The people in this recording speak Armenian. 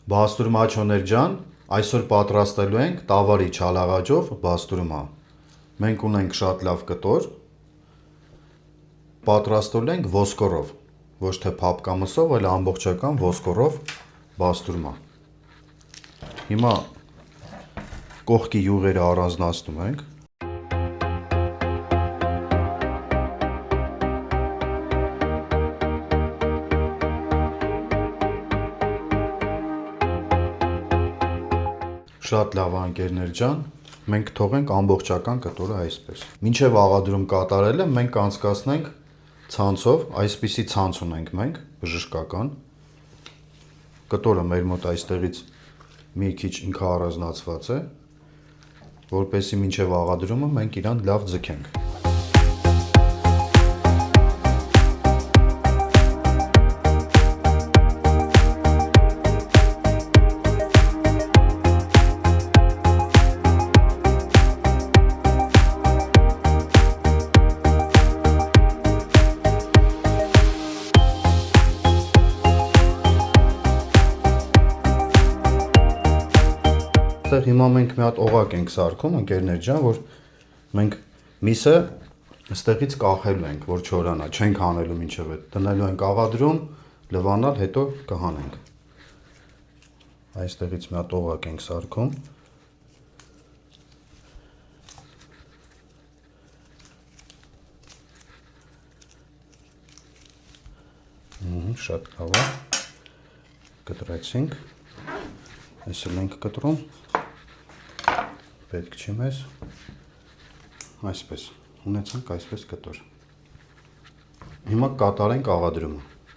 Բաստուրմա ջոներ ջան, այսօր պատրաստելու ենք տավարի չալաղաջով բաստուրմա։ Մենք ունենք շատ լավ կտոր, պատրաստել ենք ոսկորով, ոչ թե փափկամսով, այլ ամբողջական ոսկորով բաստուրմա։ Հիմա կողքի յուղերը առանձնացնում ենք։ Շատ լավ անկերներ ջան, մենք թողենք ամբողջական կտորը այսպես։ Մինչև աղադրում կատարելը մենք կանցկացնենք ցանցով, այսպիսի ցանց ունենք մենք, բժշկական։ Կտորը մեր մոտ այստեղից մի քիչ ինքը առանձնացված է, որպեսզի մինչև աղադրումը մենք իրան լավ ձգենք։ Հիմա մենք մի հատ օղակ ենք սարքում, ընկերներ ջան, որ մենք միսը այստեղից կախելու ենք, որ չորանա, չենք հանելու մինչև այդ։ Դնելու ենք աղադրում, լվանալ, հետո կհանենք։ Այստեղից մի հատ օղակ ենք սարքում։ Շատ լավ է։ Կտրեցինք։ Այսօր ենք կտրում։ Պետք չի մեզ, այսպես, ունեցանք այսպես կտոր։ Հիմա կատարենք աղադրումը։